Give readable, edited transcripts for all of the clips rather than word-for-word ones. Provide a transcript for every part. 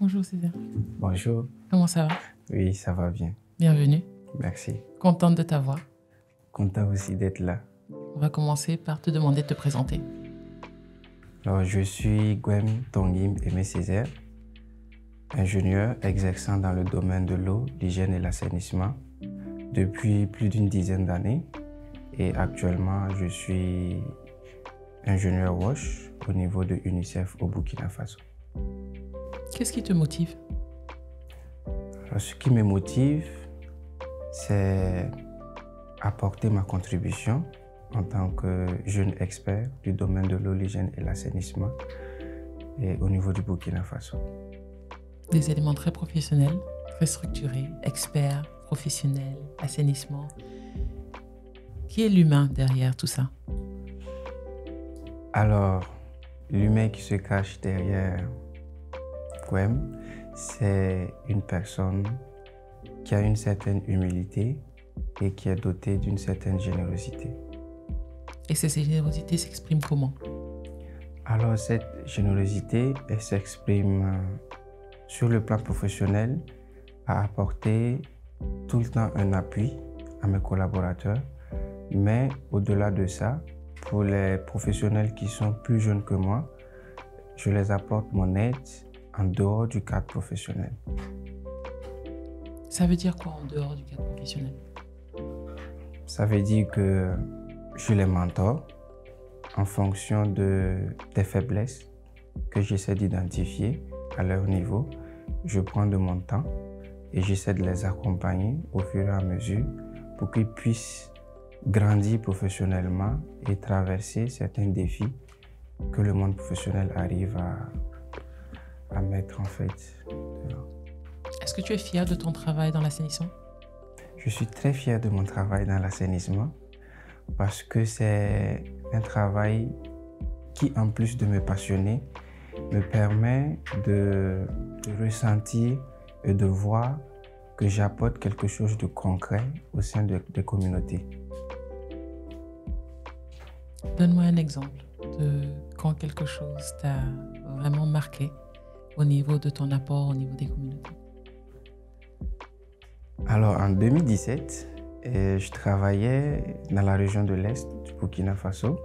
Bonjour Césaire. Bonjour. Comment ça va? Oui, ça va bien. Bienvenue. Merci. Contente de t'avoir. Content aussi d'être là. On va commencer par te demander de te présenter. Alors, je suis Gwem Tongim Aimé Césaire, ingénieur exerçant dans le domaine de l'eau, l'hygiène et l'assainissement depuis plus d'une dizaine d'années. Et actuellement, je suis ingénieur WASH au niveau de UNICEF au Burkina Faso. Qu'est-ce qui te motive? Alors, ce qui me motive, c'est apporter ma contribution en tant que jeune expert du domaine de l'eau, l'hygiène et l'assainissement et au niveau du Burkina Faso. Des éléments très professionnels, très structurés, experts, professionnels, assainissement. Qui est l'humain derrière tout ça? Alors, l'humain qui se cache derrière Gwem, c'est une personne qui a une certaine humilité et qui est dotée d'une certaine générosité. Et cette générosité s'exprime comment? Alors, cette générosité, elle s'exprime sur le plan professionnel à apporter tout le temps un appui à mes collaborateurs, mais au-delà de ça, pour les professionnels qui sont plus jeunes que moi, je les apporte mon aide en dehors du cadre professionnel. Ça veut dire quoi en dehors du cadre professionnel? Ça veut dire que je les mentor en fonction des faiblesses que j'essaie d'identifier à leur niveau. Je prends de mon temps et j'essaie de les accompagner au fur et à mesure pour qu'ils puissent grandir professionnellement et traverser certains défis que le monde professionnel arrive à mettre en fait devant. Est-ce que tu es fier de ton travail dans l'assainissement? Je suis très fier de mon travail dans l'assainissement parce que c'est un travail qui, en plus de me passionner, me permet de ressentir et de voir que j'apporte quelque chose de concret au sein des communautés. Donne-moi un exemple de quand quelque chose t'a vraiment marqué au niveau de ton apport, au niveau des communautés. Alors, en 2017, je travaillais dans la région de l'Est du Burkina Faso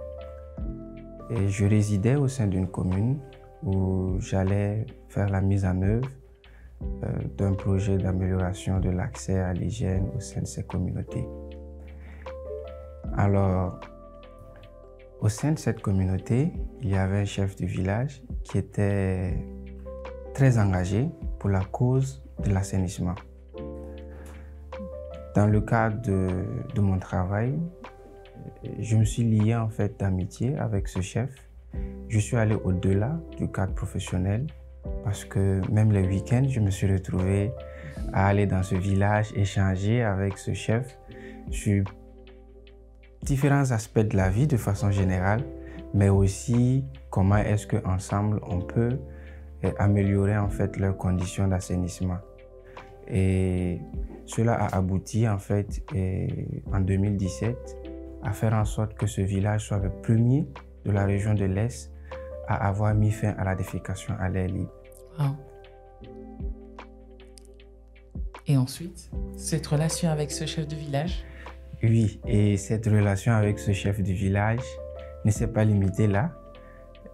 et je résidais au sein d'une commune où j'allais faire la mise en œuvre d'un projet d'amélioration de l'accès à l'hygiène au sein de ces communautés. Alors, au sein de cette communauté, il y avait un chef de village qui était très engagé pour la cause de l'assainissement. Dans le cadre de mon travail, je me suis lié en fait d'amitié avec ce chef. Je suis allé au-delà du cadre professionnel parce que même les week-ends, je me suis retrouvé à aller dans ce village, échanger avec ce chef sur différents aspects de la vie de façon générale, mais aussi comment est-ce qu'ensemble on peut améliorer en fait leurs conditions d'assainissement. Et cela a abouti en fait en 2017 à faire en sorte que ce village soit le premier de la région de l'Est à avoir mis fin à la défécation à l'air libre. Wow. Et ensuite, cette relation avec ce chef de village? Oui, et cette relation avec ce chef de village ne s'est pas limitée là.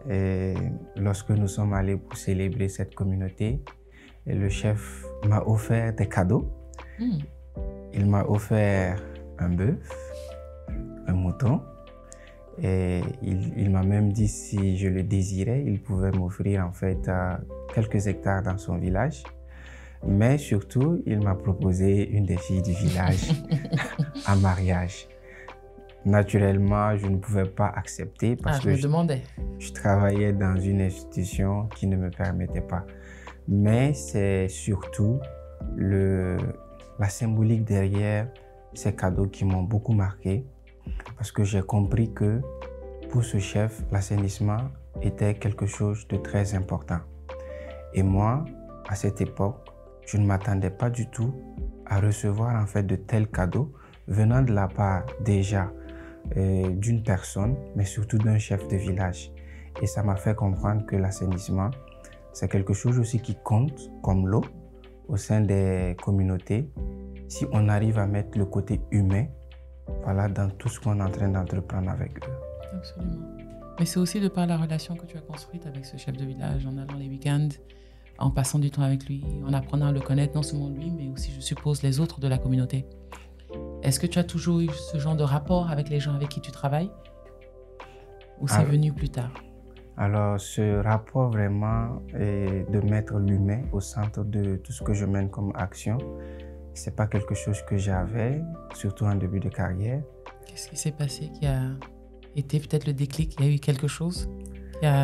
Et lorsque nous sommes allés pour célébrer cette communauté, le chef m'a offert des cadeaux. Il m'a offert un bœuf, un mouton, et il m'a même dit si je le désirais, il pouvait m'offrir en fait quelques hectares dans son village. Mais surtout, il m'a proposé une des filles du village en mariage. Naturellement, je ne pouvais pas accepter parce que je travaillais dans une institution qui ne me permettait pas. Mais c'est surtout la symbolique derrière ces cadeaux qui m'ont beaucoup marqué parce que j'ai compris que pour ce chef, l'assainissement était quelque chose de très important. Et moi, à cette époque, je ne m'attendais pas du tout à recevoir en fait de tels cadeaux venant de la part déjà d'une personne, mais surtout d'un chef de village. Et ça m'a fait comprendre que l'assainissement c'est quelque chose aussi qui compte comme l'eau au sein des communautés. Si on arrive à mettre le côté humain, voilà, dans tout ce qu'on est en train d'entreprendre avec eux. Absolument. Mais c'est aussi de par la relation que tu as construite avec ce chef de village, en allant les week-ends, en passant du temps avec lui, en apprenant à le connaître, non seulement lui, mais aussi, je suppose, les autres de la communauté. Est-ce que tu as toujours eu ce genre de rapport avec les gens avec qui tu travailles? Ou c'est venu plus tard? Alors, ce rapport vraiment est de mettre l'humain au centre de tout ce que je mène comme action. Ce n'est pas quelque chose que j'avais, surtout en début de carrière. Qu'est-ce qui s'est passé qui a été peut-être le déclic? Il y a eu quelque chose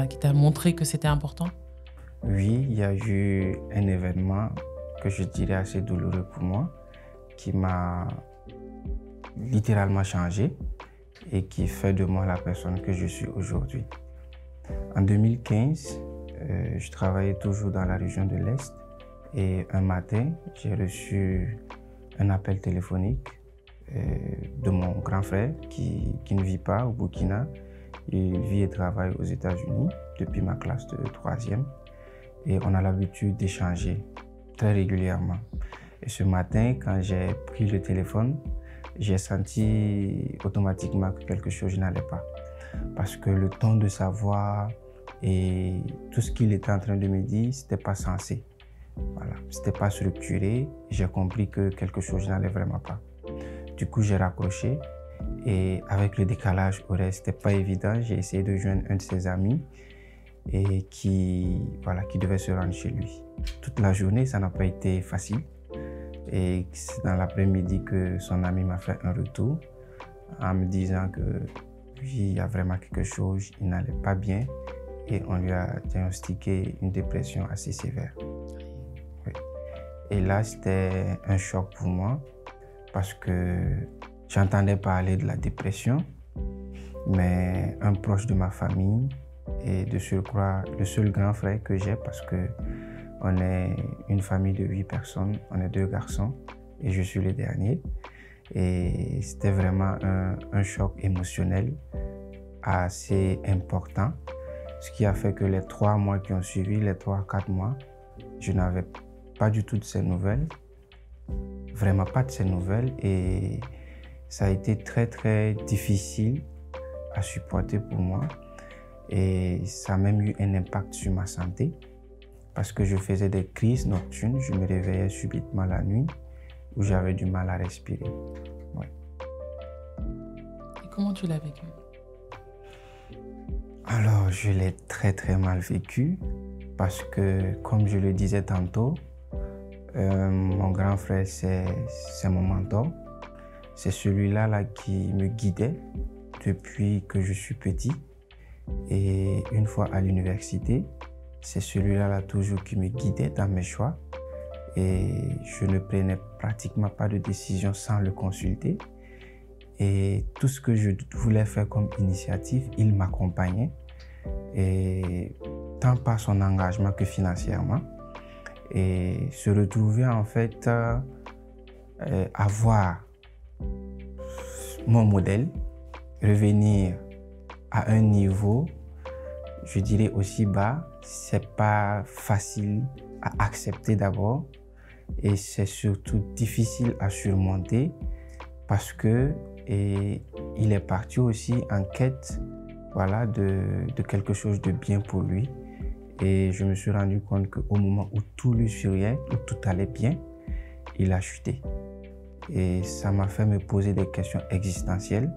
qui t'a montré que c'était important? Oui, il y a eu un événement que je dirais assez douloureux pour moi, qui m'a littéralement changé et qui fait de moi la personne que je suis aujourd'hui. En 2015, je travaillais toujours dans la région de l'Est et un matin, j'ai reçu un appel téléphonique de mon grand frère qui ne vit pas au Burkina. Il vit et travaille aux États-Unis depuis ma classe de 3e et on a l'habitude d'échanger très régulièrement. Et ce matin, quand j'ai pris le téléphone, j'ai senti automatiquement que quelque chose n'allait pas. Parce que le ton de sa voix et tout ce qu'il était en train de me dire, c'était pas sensé. Voilà, c'était pas structuré. J'ai compris que quelque chose n'allait vraiment pas. Du coup, j'ai raccroché et avec le décalage horaire, c'était pas évident. J'ai essayé de joindre un de ses amis et qui devait se rendre chez lui. Toute la journée, ça n'a pas été facile. Et c'est dans l'après-midi que son ami m'a fait un retour en me disant que oui, il y a vraiment quelque chose, il n'allait pas bien et on lui a diagnostiqué une dépression assez sévère. Oui. Et là, c'était un choc pour moi parce que j'entendais parler de la dépression, mais un proche de ma famille et de surcroît le seul grand frère que j'ai parce que on est une famille de 8 personnes, on est 2 garçons et je suis le dernier. Et c'était vraiment un choc émotionnel assez important, ce qui a fait que les 3 mois qui ont suivi, les 3-4 mois, je n'avais pas du tout de ces nouvelles, vraiment pas de ces nouvelles et ça a été très très difficile à supporter pour moi et ça a même eu un impact sur ma santé. Parce que je faisais des crises nocturnes, je me réveillais subitement la nuit où j'avais du mal à respirer. Ouais. Et comment tu l'as vécu? Alors, je l'ai très très mal vécu parce que, comme je le disais tantôt, mon grand frère, c'est mon mentor. C'est celui-là qui me guidait depuis que je suis petit. Et une fois à l'université, c'est celui-là toujours qui me guidait dans mes choix et je ne prenais pratiquement pas de décision sans le consulter. Et tout ce que je voulais faire comme initiative, il m'accompagnait, et tant par son engagement que financièrement. Et se retrouver en fait à voir mon modèle revenir à un niveau, je dirais aussi bas, c'est pas facile à accepter d'abord et c'est surtout difficile à surmonter parce que il est parti aussi en quête de quelque chose de bien pour lui et je me suis rendu compte qu'au moment où tout lui souriait, où tout allait bien, il a chuté et ça m'a fait me poser des questions existentielles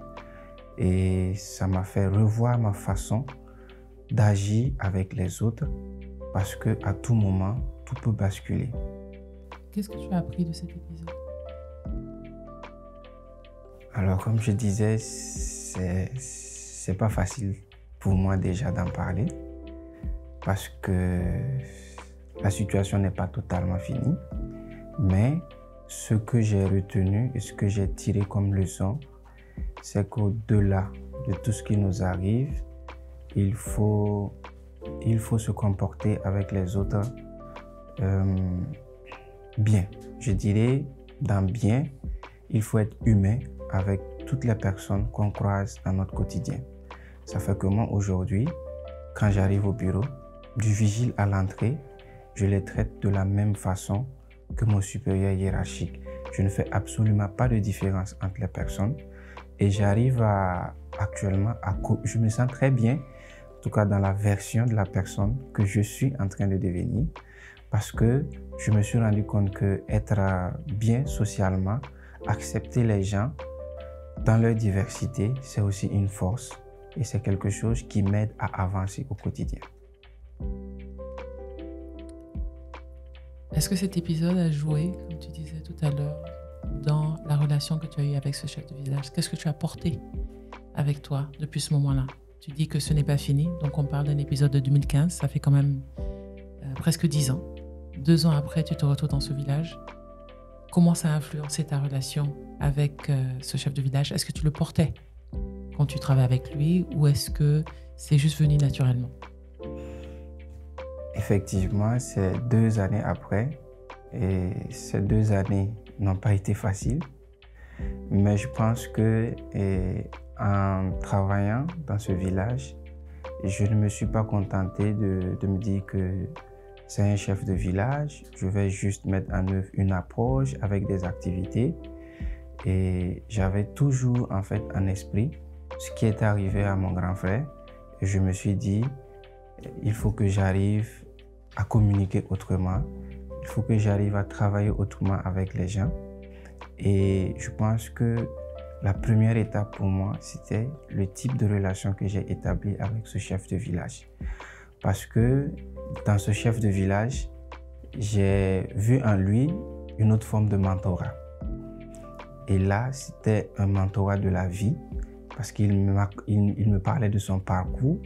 et ça m'a fait revoir ma façon d'agir avec les autres parce qu'à tout moment, tout peut basculer. Qu'est-ce que tu as appris de cet épisode? Alors, comme je disais, c'est pas facile pour moi déjà d'en parler parce que la situation n'est pas totalement finie. Mais ce que j'ai retenu et ce que j'ai tiré comme leçon, c'est qu'au-delà de tout ce qui nous arrive, il faut se comporter avec les autres bien. Je dirais, dans bien, il faut être humain avec toutes les personnes qu'on croise dans notre quotidien. Ça fait que moi, aujourd'hui, quand j'arrive au bureau, du vigile à l'entrée je les traite de la même façon que mon supérieur hiérarchique. Je ne fais absolument pas de différence entre les personnes et j'arrive actuellement je me sens très bien, en tout cas dans la version de la personne que je suis en train de devenir, parce que je me suis rendu compte que être bien socialement, accepter les gens dans leur diversité, c'est aussi une force et c'est quelque chose qui m'aide à avancer au quotidien. Est-ce que cet épisode a joué, comme tu disais tout à l'heure, dans la relation que tu as eue avec ce chef de village? Qu'est-ce que tu as porté avec toi depuis ce moment-là? Tu dis que ce n'est pas fini, donc on parle d'un épisode de 2015, ça fait quand même presque 10 ans. 2 ans après, tu te retrouves dans ce village. Comment ça a influencé ta relation avec ce chef de village? Est-ce que tu le portais quand tu travailles avec lui ou est-ce que c'est juste venu naturellement? Effectivement, c'est 2 années après et ces 2 années n'ont pas été faciles. Mais je pense que en travaillant dans ce village, je ne me suis pas contenté de me dire que c'est un chef de village, je vais juste mettre en œuvre une approche avec des activités. Et j'avais toujours en fait en esprit ce qui est arrivé à mon grand frère. Et je me suis dit, il faut que j'arrive à communiquer autrement. Il faut que j'arrive à travailler autrement avec les gens. Et je pense que la première étape pour moi, c'était le type de relation que j'ai établi avec ce chef de village. Parce que dans ce chef de village, j'ai vu en lui une autre forme de mentorat. Et là, c'était un mentorat de la vie parce qu'il me parlait de son parcours,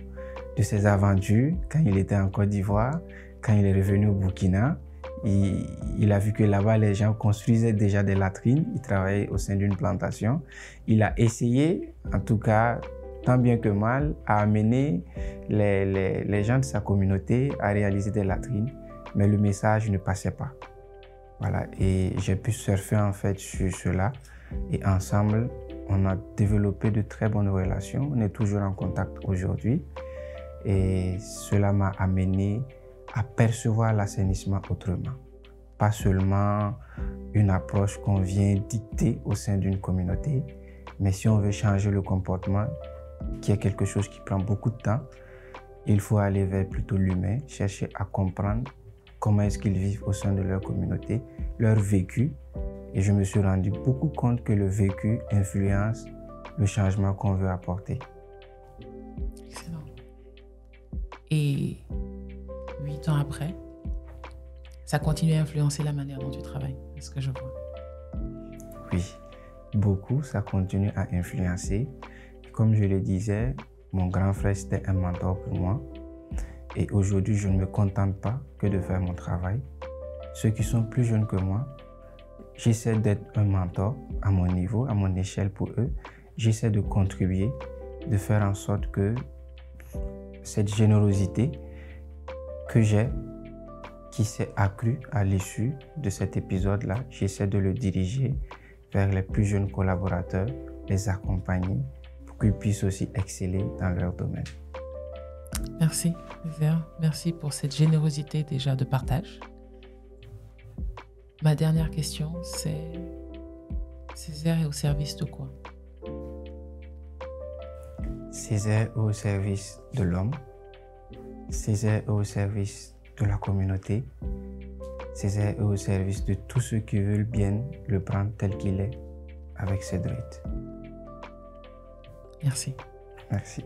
de ses aventures quand il était en Côte d'Ivoire, quand il est revenu au Burkina. Il a vu que là-bas, les gens construisaient déjà des latrines. Il travaillait au sein d'une plantation. Il a essayé, en tout cas, tant bien que mal, à amener les gens de sa communauté à réaliser des latrines. Mais le message ne passait pas. Voilà, et j'ai pu surfer en fait sur cela. Et ensemble, on a développé de très bonnes relations. On est toujours en contact aujourd'hui. Et cela m'a amené à percevoir l'assainissement autrement. Pas seulement une approche qu'on vient dicter au sein d'une communauté, mais si on veut changer le comportement, qui est quelque chose qui prend beaucoup de temps, il faut aller vers plutôt l'humain, chercher à comprendre comment est-ce qu'ils vivent au sein de leur communauté, leur vécu. Et je me suis rendu beaucoup compte que le vécu influence le changement qu'on veut apporter. Excellent. Et 8 ans après, ça continue à influencer la manière dont tu travailles, c'est ce que je vois. Oui, beaucoup, ça continue à influencer. Comme je le disais, mon grand frère, c'était un mentor pour moi. Et aujourd'hui, je ne me contente pas que de faire mon travail. Ceux qui sont plus jeunes que moi, j'essaie d'être un mentor à mon niveau, à mon échelle pour eux. J'essaie de contribuer, de faire en sorte que cette générosité que j'ai, qui s'est accrue à l'issue de cet épisode-là, j'essaie de le diriger vers les plus jeunes collaborateurs, les accompagner pour qu'ils puissent aussi exceller dans leur domaine. Merci, Césaire. Merci pour cette générosité déjà de partage. Ma dernière question, c'est Césaire est au service de quoi? Césaire est au service de l'homme. Césaire est au service de la communauté. Césaire est au service de tous ceux qui veulent bien le prendre tel qu'il est, avec ses droits. Merci. Merci.